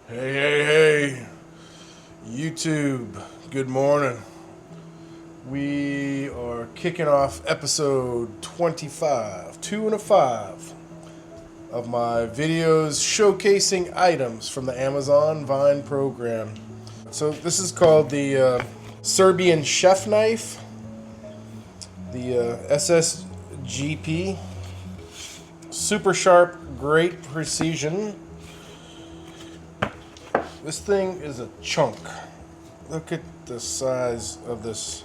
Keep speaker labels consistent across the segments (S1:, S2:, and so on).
S1: Hey, hey, hey, YouTube, good morning. We are kicking off episode 25, 2 and a 5 of my videos showcasing items from the Amazon Vine program. So this is called the Serbian chef knife, the SSGP. Super sharp, great precision. This thing is a chunk. Look at the size of this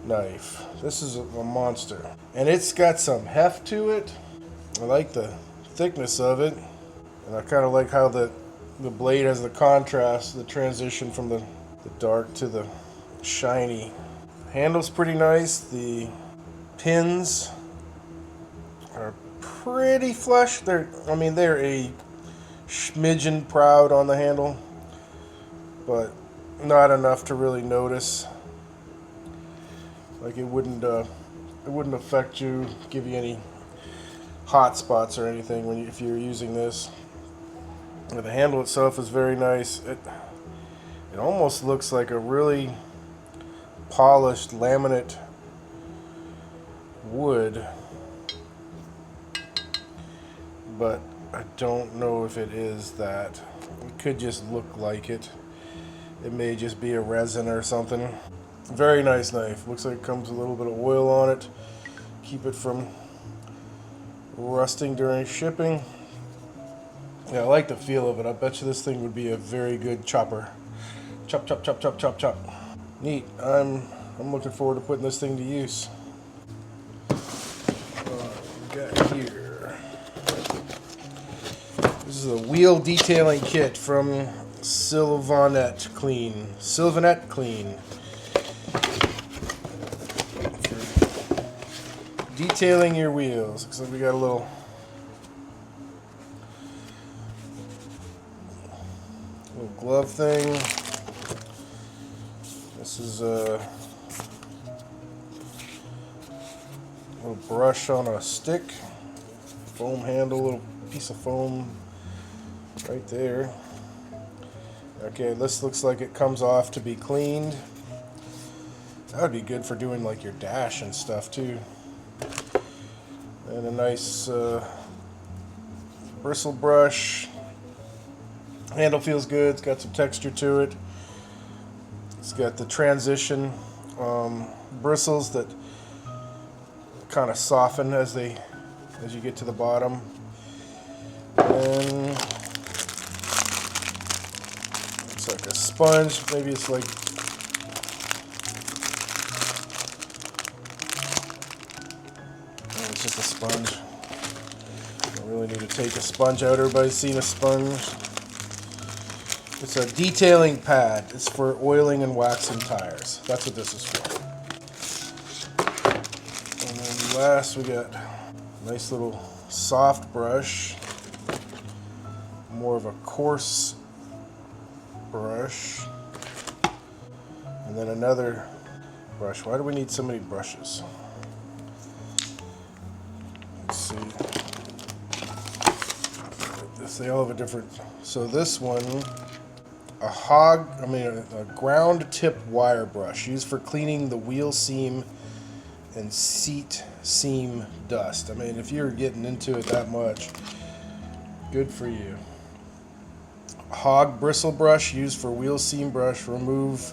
S1: knife. This is a monster. And it's got some heft to it. I like the thickness of it. And I kind of like how the blade has the contrast, the transition from the dark to the shiny. Handle's pretty nice. The pins are pretty flush. They're a smidgen proud on the handle, but not enough to really notice. Like it wouldn't affect you, give you any hot spots or anything if you're using this. And the handle itself is very nice. It almost looks like a really polished laminate wood, but I don't know if it is that. It could just look like it. It may just be a resin or something. Very nice knife. Looks like it comes with a little bit of oil on it. Keep it from rusting during shipping. Yeah, I like the feel of it. I bet you this thing would be a very good chopper. Chop, chop, chop, chop, chop, chop. Neat. I'm looking forward to putting this thing to use. We got here. This is a wheel detailing kit from Sylvanet Clean. Sylvanet Clean. For detailing your wheels. Looks like we got a little glove thing. This is a little brush on a stick. Foam handle, little piece of foam right there. Okay, this looks like it comes off to be cleaned. That would be good for doing like your dash and stuff too. And a nice bristle brush. Handle feels good. It's got some texture to it. It's got the transition bristles that kind of soften as you get to the bottom. And it's like a sponge. Maybe it's like it's just a sponge. Don't really need to take a sponge out. Everybody's seen a sponge. It's a detailing pad. It's for oiling and waxing tires. That's what this is for. And then last we got a nice little soft brush. More of a coarse brush. And then another brush. Why do we need so many brushes? Let's see. They all have a different. So this one, a ground tip wire brush used for cleaning the wheel seam and seat seam dust. I mean, if you're getting into it that much, good for you. Hog bristle brush used for wheel seam brush, remove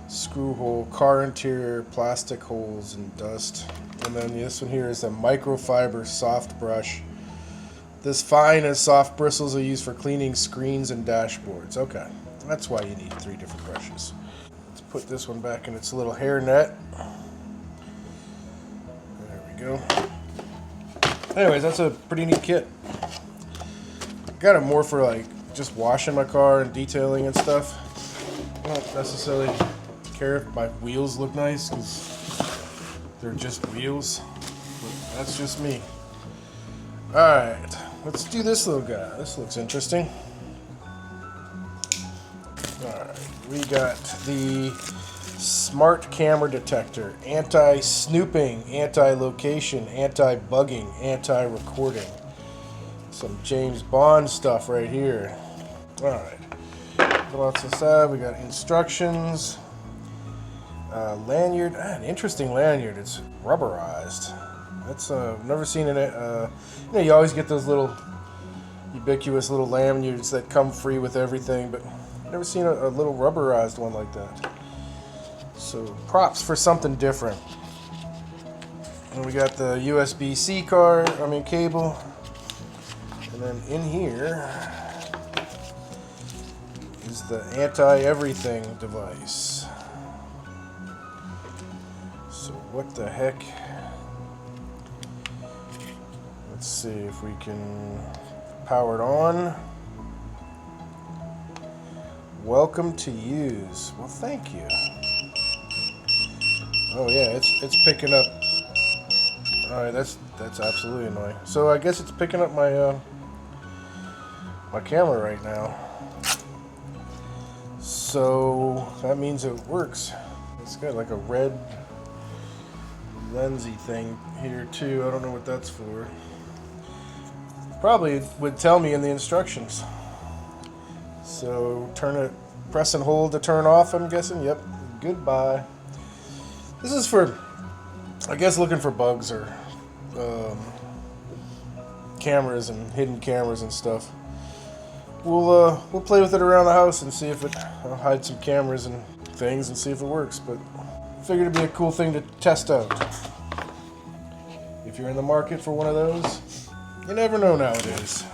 S1: screw hole, car interior, plastic holes, and dust. And then this one here is a microfiber soft brush. This fine and soft bristles are used for cleaning screens and dashboards. Okay, that's why you need 3 different brushes. Let's put this one back in its little hair net. There we go. Anyways, that's a pretty neat kit. Got it more for like just washing my car and detailing and stuff. I don't necessarily care if my wheels look nice because they're just wheels. But that's just me. Alright, let's do this little guy. This looks interesting. Alright, we got the smart camera detector. Anti-snooping, anti-location, anti-bugging, anti-recording. Some James Bond stuff right here. Alright. Lots inside. We got instructions. Lanyard. An interesting lanyard. It's rubberized. That's never seen it. You always get those little ubiquitous little lanyards that come free with everything, but never seen a little rubberized one like that. So props for something different. And we got the USB-C cable. And then in here is the anti-everything device. So what the heck? Let's see if we can power it on. Welcome to use. Well, thank you. Oh yeah, it's picking up. All right, that's absolutely annoying. So I guess it's picking up my my camera right now. So that means it works. It's got like a red lensy thing here too. I don't know what that's for. Probably would tell me in the instructions. So press and hold to turn off, I'm guessing. Yep. Goodbye. This is for, I guess, looking for bugs or cameras and hidden cameras and stuff. We'll play with it around the house and see if I'll hide some cameras and things and see if it works. But figured it'd be a cool thing to test out. If you're in the market for one of those, you never know nowadays.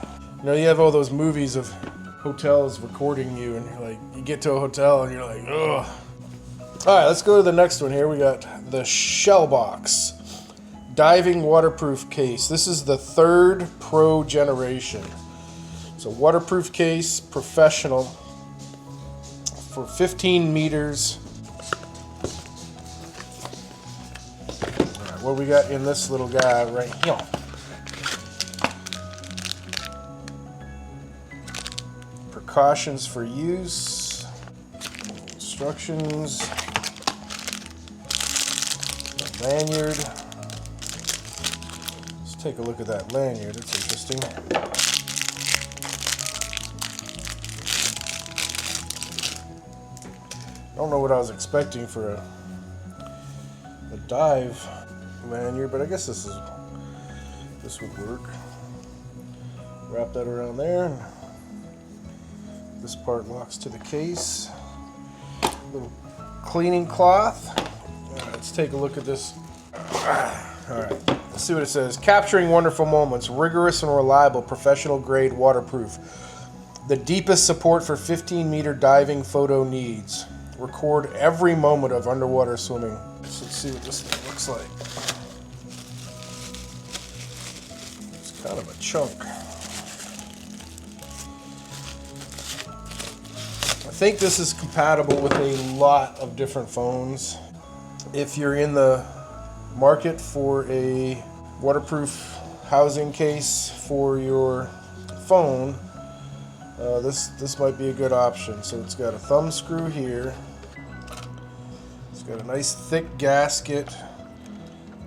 S1: You have all those movies of hotels recording you, and you're like, you get to a hotel and you're like, ugh. All right, let's go to the next one here. We got the Shellbox diving waterproof case. This is the 3rd Pro generation. It's a waterproof case, professional, for 15 meters. All right, what we got in this little guy right here? Precautions for use, instructions, the lanyard. Let's take a look at that lanyard. It's interesting. I don't know what I was expecting for a dive lanyard, but I guess this would work. Wrap that around there. This part locks to the case. A little cleaning cloth. Right, let's take a look at this. Alright, let's see what it says. Capturing wonderful moments, rigorous and reliable, professional grade waterproof. The deepest support for 15-meter diving photo needs. Record every moment of underwater swimming. So let's see what this thing looks like. It's kind of a chunk. I think this is compatible with a lot of different phones. If you're in the market for a waterproof housing case for your phone, this might be a good option. So it's got a thumb screw here. It's got a nice thick gasket.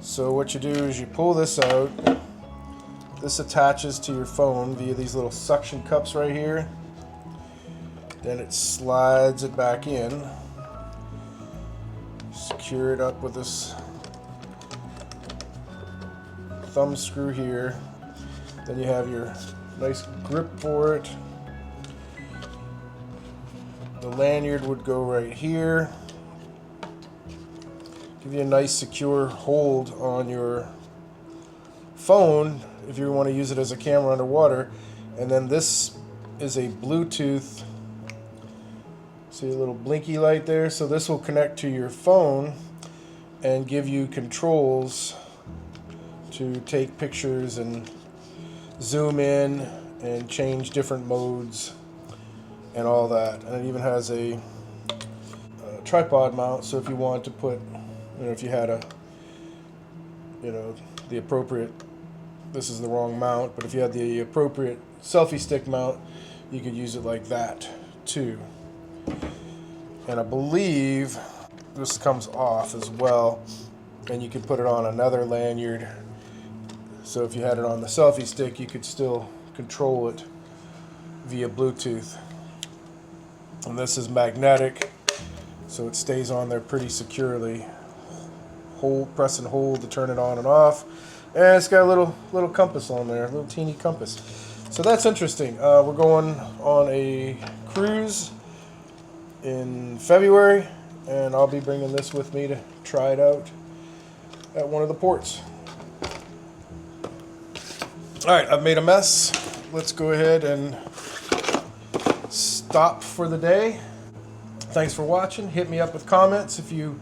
S1: So what you do is you pull this out. This attaches to your phone via these little suction cups right here. Then it slides it back in. Secure it up with this thumb screw here. Then you have your nice grip for it. The lanyard would go right here. Give you a nice secure hold on your phone if you want to use it as a camera underwater. And then this is a Bluetooth. See a little blinky light there? So this will connect to your phone and give you controls to take pictures and zoom in and change different modes and all that. And it even has a tripod mount, so if you want to put, if you had the appropriate, this is the wrong mount, but if you had the appropriate selfie stick mount, you could use it like that too. And I believe this comes off as well, and you could put it on another lanyard. So if you had it on the selfie stick, you could still control it via Bluetooth. And this is magnetic, so it stays on there pretty securely. Press and hold to turn it on and off. And it's got a little compass on there, a little teeny compass. So that's interesting. We're going on a cruise in February, and I'll be bringing this with me to try it out at one of the ports. Alright, I've made a mess. Let's go ahead and stop for the day. Thanks for watching. Hit me up with comments if you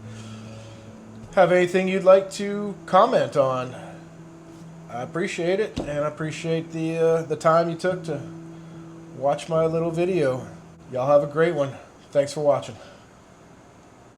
S1: have anything you'd like to comment on. I appreciate it, and I appreciate the time you took to watch my little video. Y'all have a great one. Thanks for watching.